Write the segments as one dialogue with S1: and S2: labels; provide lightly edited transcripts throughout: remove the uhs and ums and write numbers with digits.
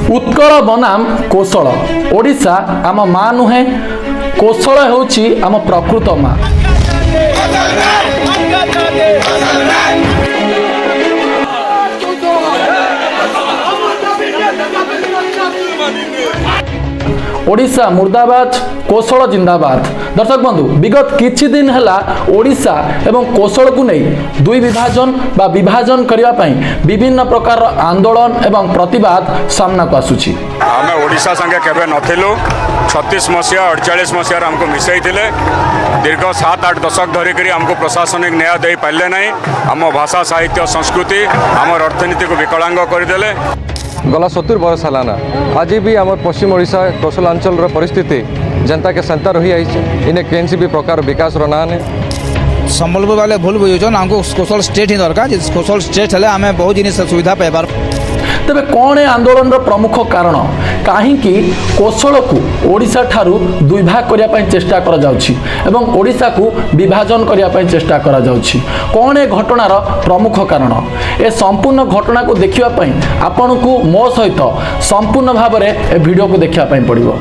S1: उत्कल बनाम कौशल ओडिशा आम माँ नुहे कौशल होउची आम प्रकृत माँ। ओडिशा मुर्दाबाद कौशल जिंदाबाद। दर्शक बंधु विगत किछि दिन हैला ओडिशा एवं कौशल को नहीं दुई विभाजन बा विभाजन करिया पई विभिन्न प्रकार आंदोलन एवं प्रतिवाद सामना को आसुछि।
S2: आमे ओडिशा संगे केबे नथिलु 36 मसिया 48 मसिया हमको मिसई थिले दीर्घ 7-8 दशक धरी करी हमको प्रशासनिक न्याय दे पाइले नहीं। हम भाषा साहित्य संस्कृति हमर अर्थनीति को विकलांग करदेले।
S3: गला 70 वर्ष हलाना आज भी आम पश्चिम ओडिशा कौशलांचल परिस्थिति जनता के सेंटर रही आई इन्हें कैंसी भी प्रकार विकास ना ने
S4: संबलपुर वाले भूल बुझुन हमको कौशल स्टेट ही दरकार। कौशल स्टेट हेले आम बहुत जिनिस सुविधा पाइबार।
S1: तेबे कौन है आंदोलन प्रमुख कारण कहीं कौशल को ओडिशा ठारू दुई भाग करने ପାଇଁ चेष्टा करा जाउछि एवं ओडिशा को विभाजन करने ପାଇଁ चेष्टा करा जाउछि। कौन है घटनार प्रमुख कारण ए संपूर्ण घटना को देखिबा ପାଇଁ आपनकु मो सहित संपूर्ण भाव में ए वीडियो को देखिबा ପାଇଁ पड़िबो।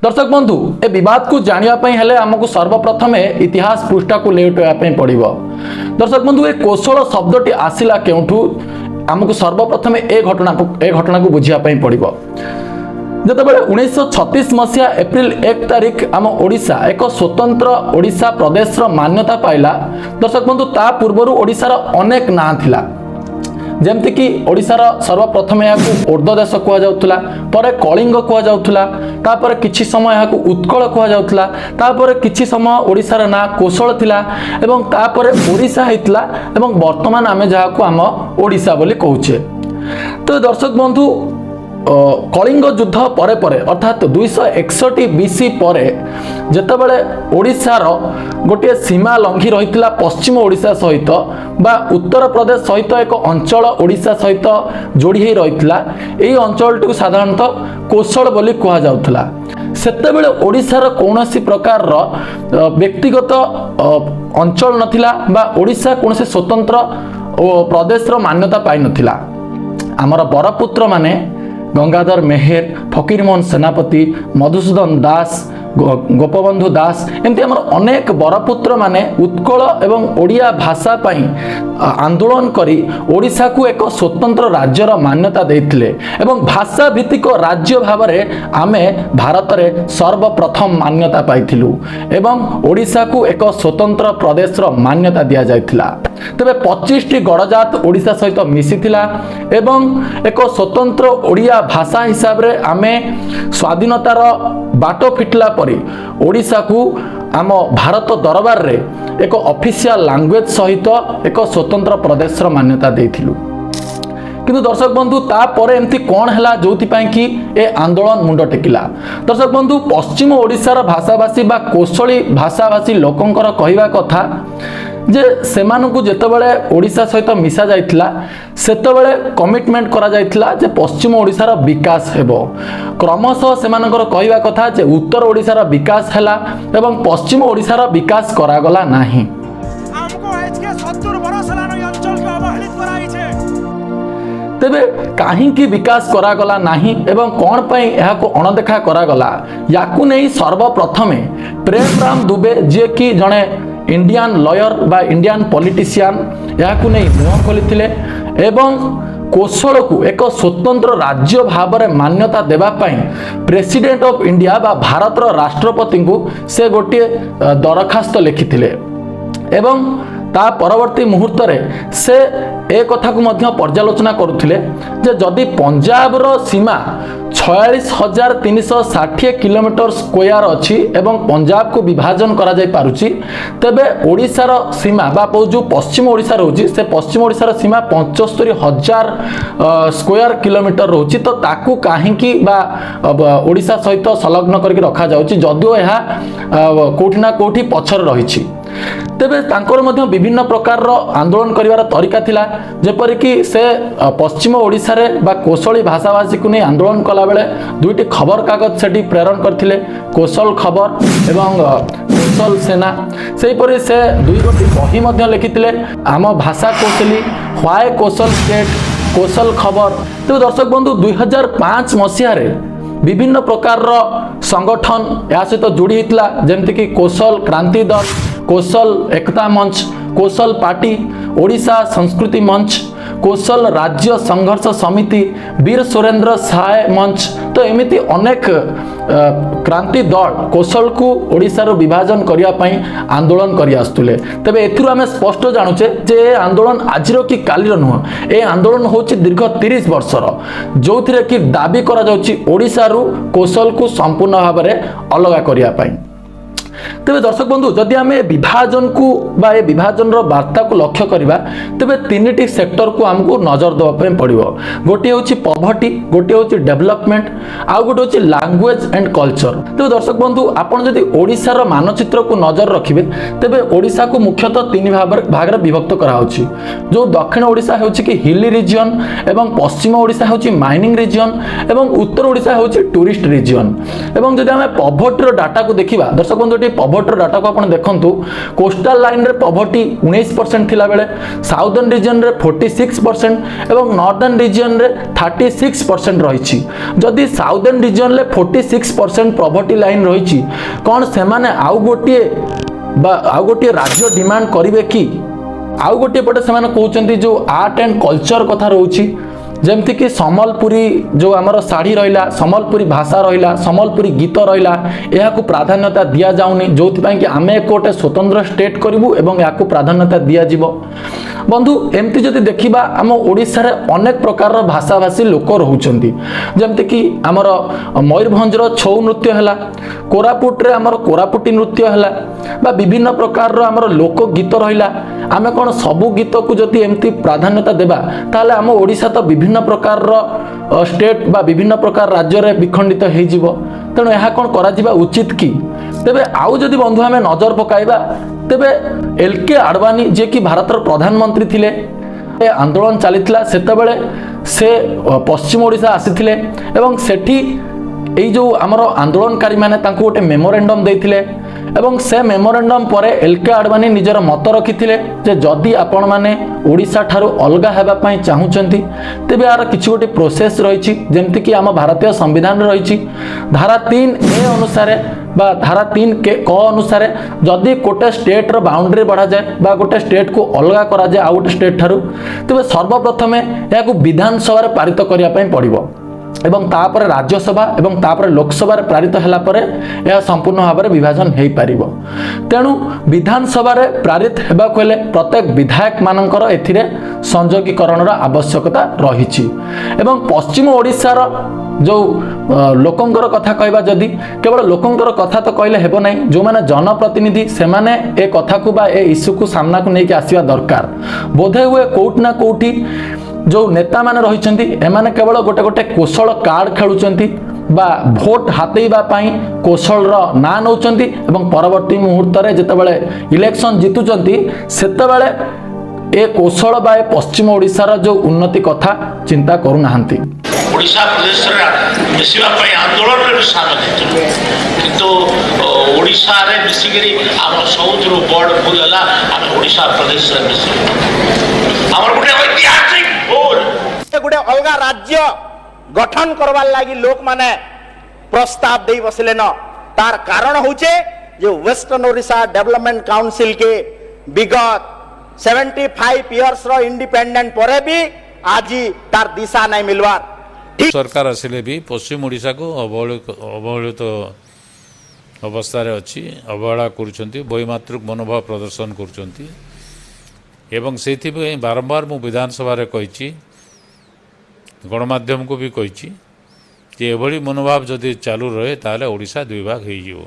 S1: दर्शक बंधु ए विवाद को जानिया हेले आमको सर्वप्रथम इतिहास पृष्ठा को लेउटाइबा पड़िबो। दर्शक बंधु ए कौशल शब्दटी आसिला केउठू आमको सर्वप्रथम ए घटना को बुझिया पड़िबो। जेतेबेले 1936 मसीहा एप्रिल 1 तारिख आम ओडिशा एक स्वतंत्र ओडिशा प्रदेश मान्यता पाइला। दर्शक बंधु ता पूर्वर ओडिशार अनेक ना थिला जेमती कि ओडिशार सर्वप्रथम यहाँ ओर्ध देश कहुला पर कलिंग कहुला तापर किछि समय यहाँ उत्कल कहुला तापर किछि समय ओडिशार ना कौशल थिला एवं तापर ओडिशा हेतला एवं वर्तमान आमे जहाको आम ओडिशा बोली कहूचे। तो दर्शक बंधु कलिंग युद्ध परे परे अर्थात 261 बीसी परे जेतेबेले ओडिशार गोटे सीमा लंघी रहितला पश्चिम ओडिशा सहित बा उत्तर प्रदेश सहित एक अंचल ओडिशा सहित जोड़ी ही रहितला एई अंचलटी साधारणतः कौशल बोली कहा जाउथला। सेतेबेले ओडिशार कौनसी प्रकार व्यक्तिगत अंचल नथिला बा ओडिशा कौनसी स्वतंत्र प्रदेश मान्यता पाई नथिला। आमर बरपुत्र माने गंगाधर मेहेर, फकीरमोहन सेनापति, मधुसूदन दास, गोपबंधु दास एमती आमर अनेक बरपुत्र माने उत्कल एवं ओडिया भाषा पाई आंदोलन करी ओडिशा को एक स्वतंत्र राज्यर मान्यता देथिले एवं भाषा भित्तिक राज्य भाव में आमे भारत रे सर्वप्रथम मान्यता पाइथिलु एवं ओडिशा को एक स्वतंत्र प्रदेश मान्यता दिया जायथिला। तबे 25टी गणजात ओडिशा सहित मिसिथिला एवं एक स्वतंत्र ओडिया भाषा हिसाब रे आमे स्वाधीनतार बाटो फिटला ओडिशा को आम भारत दरबार रे एक ऑफिशियल लैंग्वेज सहित एक स्वतंत्र प्रदेश मान्यता देथिलु। किंतु दर्शक बंधु तापर एमती कौन हैला जोथि पई कि ए आंदोलन मुंड टेकिला। दर्शक बंधु पश्चिम ओडिशार भाषाभाषी बा कौशली भाषाभाषी लोकंकर कहिबा कथा जे सेमानकु जेतेबेले ओडिशा सहित मिसा जाइथिला सेतेबेले कमिटमेंट करा जाइथिला जे पश्चिम ओडिशार विकास हेबो। क्रमशः सेमानकर कहिबा कथा जे उत्तर ओडिशार विकास हैला एवं पश्चिम ओडिशार विकास करा गला नाही।
S5: हमको एजके 70 वर्ष लानो अंचल के अवहेलित कराइछे
S1: तेबे काहींकी विकास करा गला नाही एवं कौन पई एहाको अणदेखा करा गला याकु नै सर्वप्रथमे प्रेमराम दुबे जे कि जणे इंडियन लॉयर बा इंडियन पॉलिटिशियन याकु नै मुह खोलिथिले एवं कौशल को एक स्वतंत्र राज्य भाव में मान्यता देवा पाई प्रेसिडेंट ऑफ इंडिया बा भारत राष्ट्रपति को से गोटे दरखास्त लिखिथिले एवं ता परवर्ती मुहूर्त रे से ए कथा को मध्य पर्यालोचना करुथिले जे जदि पंजाब रो सीमा 46,360 किलोमीटर स्क्वायर अच्छी एवं पंजाब को विभाजन करा जाय पारुची तेबे ओडिशार सीमा बा जो पश्चिम ओडिशा रहउची से पश्चिम ओडिशार सीमा 75,000 स्क्वायर किलोमीटर रहउची तो ताकू काहींकी बा ओडिशा सहित संलग्न करके रखा जाउची जदिओ ଏହା कोठी ना कोठी पछर रहिछि ତେବେ ତାଙ୍କର ମଧ୍ୟ ବିଭିନ୍ନ ପ୍ରକାରର ଆନ୍ଦୋଳନ କରିବାର ତରିକା ଥିଲା, ଯେପରିକି ସେ ପଶ୍ଚିମ ଓଡ଼ିଶାରେ ବା କୋଶଳୀ ଭାଷାଭାଷୀକୁ ନେଇ ଆନ୍ଦୋଳନ କଲାବେଳେ ଦୁଇଟି ଖବରକାଗଜ ସେଠି ପ୍ରେରଣ କରିଥିଲେ, କୋଶଲ ଖବର ଏବଂ କୋଶଲ ସେନା। ସେହିପରି ସେ ଦୁଇ ଗୋଟି ବହି ମଧ୍ୟ ଲେଖିଥିଲେ, ଆମ ଭାଷା କୋଶଲି, ହ୍ୱାଏ କୋଶଲ ଷ୍ଟେଟ୍, କୋଶଲ ଖବର। ତେବେ ଦର୍ଶକ ବନ୍ଧୁ 2005 ମସିହାରେ ବିଭିନ୍ନ ପ୍ରକାରର ସଂଗଠନ ଏହା ସହିତ ଯୋଡ଼ି ହୋଇଥିଲା, ଯେମିତିକି କୋଶଲ କ୍ରାନ୍ତି ଦଳ, କୋଶଲ ଏକତା ମଞ୍ଚ, କୋଶଲ ପାର୍ଟି, ଓଡ଼ିଶା ସଂସ୍କୃତି ମଞ୍ଚ, କୋଶଲ ରାଜ୍ୟ ସଂଘର୍ଷ ସମିତି, ବୀର ସୁରେନ୍ଦ୍ର ସାଏ ମଞ୍ଚ। ତ ଏମିତି ଅନେକ କ୍ରାନ୍ତି ଦଳ କୋଶଳକୁ ଓଡ଼ିଶାରୁ ବିଭାଜନ କରିବା ପାଇଁ ଆନ୍ଦୋଳନ କରି ଆସୁଥିଲେ। ତେବେ ଏଥିରୁ ଆମେ ସ୍ପଷ୍ଟ ଜାଣୁଛେ ଯେ ଏ ଆନ୍ଦୋଳନ ଆଜିର କି କାଲିର ନୁହଁ, ଏ ଆନ୍ଦୋଳନ ହେଉଛି ଦୀର୍ଘ 30 ବର୍ଷର, ଯେଉଁଥିରେ କି ଦାବି କରାଯାଉଛି ଓଡ଼ିଶାରୁ କୋଶଳକୁ ସମ୍ପୂର୍ଣ୍ଣ ଭାବରେ ଅଲଗା କରିବା ପାଇଁ। ତେବେ ଦର୍ଶକ ବନ୍ଧୁ ଯଦି ଆମେ ବିଭାଜନକୁ ବା ଏ ବିଭାଜନର ବାର୍ତ୍ତାକୁ ଲକ୍ଷ୍ୟ କରିବା, ତେବେ ତିନିଟି ସେକ୍ଟରକୁ ଆମକୁ ନଜର ଦେବା ପାଇଁ ପଡ଼ିବ। ଗୋଟିଏ ହେଉଛି ପଭର୍ଟି, ଗୋଟିଏ ହେଉଛି ଡେଭଲପମେଣ୍ଟ, ଆଉ ଗୋଟେ ହେଉଛି ଲାଙ୍ଗୁଏଜ ଆଣ୍ଡ କଲଚର। ତେବେ ଦର୍ଶକ ବନ୍ଧୁ ଆପଣ ଯଦି ଓଡ଼ିଶାର ମାନଚିତ୍ରକୁ ନଜର ରଖିବେ, ତେବେ ଓଡ଼ିଶାକୁ ମୁଖ୍ୟତଃ ତିନି ଭାଗରେ ବିଭକ୍ତ କରାହେଉଛି। ଯେଉଁ ଦକ୍ଷିଣ ଓଡ଼ିଶା ହେଉଛି କି ହିଲି ରିଜିଅନ୍, ଏବଂ ପଶ୍ଚିମ ଓଡ଼ିଶା ହେଉଛି ମାଇନିଂ ରିଜିଅନ୍, ଏବଂ ଉତ୍ତର ଓଡ଼ିଶା ହେଉଛି ଟୁରିଷ୍ଟ ରିଜିଅନ୍। ଏବଂ ଯଦି ଆମେ ପଭର୍ଟିର ଡାଟାକୁ ଦେଖିବା, ଦର୍ଶକ ବନ୍ଧୁ ପଭର୍ଟିର ଡାଟାକୁ ଆପଣ ଦେଖନ୍ତୁ, କୋଷ୍ଟାଲ ଲାଇନରେ ପଭର୍ଟି 19% ଥିଲାବେଳେ, ସାଉଦର୍ନ ରିଜିଅନରେ 46% ଏବଂ ନର୍ଦର୍ନ ରିଜିଅନରେ 36% ରହିଛି। ଯଦି ସାଉଦର୍ନ ରିଜିଅନରେ 46% ପଭର୍ଟି ଲାଇନ୍ ରହିଛି, କ'ଣ ସେମାନେ ଆଉ ଗୋଟିଏ ରାଜ୍ୟ ଡିମାଣ୍ଡ କରିବେ କି? ଆଉ ଗୋଟିଏ ପଟେ ସେମାନେ କହୁଛନ୍ତି ଯେଉଁ ଆର୍ଟ ଆଣ୍ଡ କଲଚର କଥା ରହୁଛି, ଯେମିତିକି ସମ୍ବଲପୁରୀ ଯେଉଁ ଆମର ଶାଢ଼ୀ ରହିଲା, ସମ୍ବଲପୁରୀ ଭାଷା ରହିଲା, ସମ୍ବଲପୁରୀ ଗୀତ ରହିଲା, ଏହାକୁ ପ୍ରାଧାନ୍ୟତା ଦିଆଯାଉନି, ଯେଉଁଥିପାଇଁ କି ଆମେ ଗୋଟେ ସ୍ୱତନ୍ତ୍ର ଷ୍ଟେଟ୍ କରିବୁ ଏବଂ ଏହାକୁ ପ୍ରାଧାନ୍ୟତା ଦିଆଯିବ। ବନ୍ଧୁ ଏମିତି ଯଦି ଦେଖିବା, ଆମ ଓଡ଼ିଶାରେ ଅନେକ ପ୍ରକାରର ଭାଷାଭାଷୀ ଲୋକ ରହୁଛନ୍ତି, ଯେମିତିକି ଆମର ମୟୂରଭଞ୍ଜର ଛଉ ନୃତ୍ୟ ହେଲା, କୋରାପୁଟରେ ଆମର କୋରାପୁଟି ନୃତ୍ୟ ହେଲା, ବା ବିଭିନ୍ନ ପ୍ରକାରର ଆମର ଲୋକଗୀତ ରହିଲା। ଆମେ କ'ଣ ସବୁ ଗୀତକୁ ଯଦି ଏମିତି ପ୍ରାଧାନ୍ୟତା ଦେବା, ତାହେଲେ ଆମ ଓଡ଼ିଶା ତ ବିଭିନ୍ନ ପ୍ରକାରର ଷ୍ଟେଟ୍ ବା ବିଭିନ୍ନ ପ୍ରକାର ରାଜ୍ୟରେ ବିଖଣ୍ଡିତ ହେଇଯିବ। ତେଣୁ ଏହା କ'ଣ କରାଯିବା ଉଚିତ କି? ତେବେ ଆଉ ଯଦି ବନ୍ଧୁ ଆମେ ନଜର ପକାଇବା, ତେବେ LK ଆଡ଼ବାନୀ ଯିଏକି ଭାରତର ପ୍ରଧାନମନ୍ତ୍ରୀ ଥିଲେ, ଏ ଆନ୍ଦୋଳନ ଚାଲିଥିଲା ସେତେବେଳେ ସେ ପଶ୍ଚିମ ଓଡ଼ିଶା ଆସିଥିଲେ ଏବଂ ସେଠି ଏଇ ଯେଉଁ ଆମର ଆନ୍ଦୋଳନକାରୀମାନେ ତାଙ୍କୁ ଗୋଟେ ମେମୋରାଣ୍ଡମ୍ ଦେଇଥିଲେ ଏବଂ ସେ ମେମୋରାଣ୍ଡମ୍ ପରେ LK ଆଡ଼ବାନୀ ନିଜର ମତ ରଖିଥିଲେ ଯେ ଯଦି ଆପଣମାନେ ଓଡ଼ିଶା ଠାରୁ ଅଲଗା ହେବା ପାଇଁ ଚାହୁଁଛନ୍ତି, ତେବେ ଏହାର କିଛି ଗୋଟେ ପ୍ରୋସେସ୍ ରହିଛି, ଯେମିତିକି ଆମ ଭାରତୀୟ ସମ୍ବିଧାନରେ ରହିଛି। ଧାରା 3A ଅନୁସାରେ ବା ଧାରା 3K ଅନୁସାରେ ଯଦି ଗୋଟେ ଷ୍ଟେଟ୍ର ବାଉଣ୍ଡରୀ ବଢ଼ାଯାଏ ବା ଗୋଟେ ଷ୍ଟେଟ୍କୁ ଅଲଗା କରାଯାଏ ଆଉ ଗୋଟେ ଷ୍ଟେଟ୍ ଠାରୁ, ତେବେ ସର୍ବପ୍ରଥମେ ଏହାକୁ ବିଧାନସଭାରେ ପାରିତ କରିବା ପାଇଁ ପଡ଼ିବ ଏବଂ ତାପରେ ରାଜ୍ୟସଭା ଏବଂ ତାପରେ ଲୋକସଭାରେ ପାରିତ ହେଲା ପରେ ଏହା ସମ୍ପୂର୍ଣ୍ଣ ଭାବରେ ବିଭାଜନ ହୋଇପାରିବ। ତେଣୁ ବିଧାନସଭାରେ ପାରିତ ହେବାକୁ ହେଲେ ପ୍ରତ୍ୟେକ ବିଧାୟକ ମାନଙ୍କର ଏଥିରେ ସଂଯୋଗୀକରଣର ଆବଶ୍ୟକତା ରହିଛି। ଏବଂ ପଶ୍ଚିମ ଓଡ଼ିଶାର ଯେଉଁ ଲୋକଙ୍କର କଥା କହିବା, ଯଦି କେବଳ ଲୋକଙ୍କର କଥା ତ କହିଲେ ହେବ ନାହିଁ, ଯେଉଁମାନେ ଜନପ୍ରତିନିଧି ସେମାନେ ଏ କଥାକୁ ବା ଏ ଇସ୍ୟୁକୁ ସାମ୍ନାକୁ ନେଇକି ଆସିବା ଦରକାର। ବୋଧେ ହୁଏ କୋଉଠି ନା କୋଉଠି ଯେଉଁ ନେତାମାନେ ରହିଛନ୍ତି ଏମାନେ କେବଳ ଗୋଟେ କୋଶଳ କାର୍ଡ଼ ଖେଳୁଛନ୍ତି ବା ଭୋଟ ହାତେଇବା ପାଇଁ କୋଶଳର ନାଁ ନେଉଛନ୍ତି ଏବଂ ପରବର୍ତ୍ତୀ ମୁହୂର୍ତ୍ତରେ ଯେତେବେଳେ ଇଲେକ୍ସନ ଜିତୁଛନ୍ତି ସେତେବେଳେ ଏ କୋଶଳ ବା ଏ ପଶ୍ଚିମ ଓଡ଼ିଶାର ଯେଉଁ ଉନ୍ନତି କଥା ଚିନ୍ତା କରୁନାହାନ୍ତି।
S6: ଓଡ଼ିଶା ପ୍ରଦେଶରେ ମିଶିବା ପାଇଁ ଆନ୍ଦୋଳନରେ ସାମିଲ ହେଇଥିଲେ, କିନ୍ତୁ ଓଡ଼ିଶାରେ ମିଶିକିରି ଆମର ସବୁଥିରୁ ବଡ଼ ଭୁଲ ହେଲା ଆମେ ଓଡ଼ିଶା ପ୍ରଦେଶରେ ମିଶିଲୁ। ଆମର ଗୋଟେ ଐତିହାସିକ ଭୁଲ,
S7: ଗୋଟେ ଅଲଗା ରାଜ୍ୟ ଗଠନ করবার লাগি লোক মানে প্রস্তাব দেই বসলে ন, তার কারণ হচ্ছে যে ওয়েস্টার্ন ওড়িশা ডেভেলপমেন্ট কাউন্সিল কে বিগত 75 ইয়ার্স র ইন্ডিপেন্ডেন্ট পরে भी आज तार दिशा नहीं मिलवार।
S8: सरकार आसिले भी पश्चिम ओडिशा को अवहेलित अवस्था अच्छी अवहेला करुँच बहिमातृक मनोभाव प्रदर्शन करुँच एवं से बारंबार मु विधानसभा कही गणमाध्यम को भी कही एभली मनोभाव जदि चालू रहे ताले ओडिशा दुई भाग हो।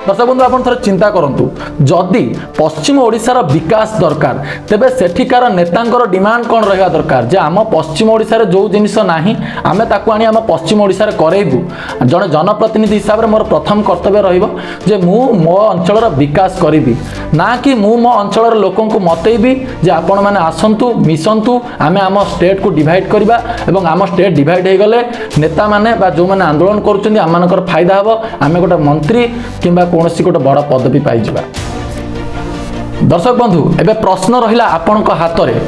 S1: दर्शक बंधु आप थोड़े चिंता करंतु जदि पश्चिम ओडिशार विकास दरकार तेबे सेठिकार नेतांकर डिमांड कौन रहा दरकार जे आम पश्चिम ओडिशार जो जिनिस नाही आमे ताकू आनी आम पश्चिम ओडिशार करेबू जड़े जनप्रतिनिधि हिसाब से मोर प्रथम कर्तव्य रहिबो जे मु मो अंचलर विकास करिबी ना कि मु मो अंचलर लोकन को मतैबी जे आपण माने आसंतु मिसंतु आमे आम स्टेट को डिवाइड करबा एवं आम स्टेट डिवाइड हो गले नेता माने बा जो माने आंदोलन करूछन्ती आमानकर फायदा हबो आमे गोटे मंत्री किंबा कोनोसी गोटे बड़ पदवी पाई जिबा। दर्शक बंधु एबे प्रश्न रहिला आपणक हाथ रे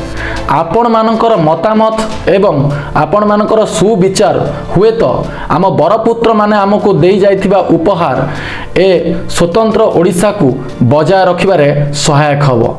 S1: आपण मानकर मतामत एवं आपण मानकर सुविचार हुए तो आम बरपुत्र माने आमको देई जाइथिबा उपहार ए स्वतंत्र ओडिशा को बजाय रखिबारे सहायक हबो।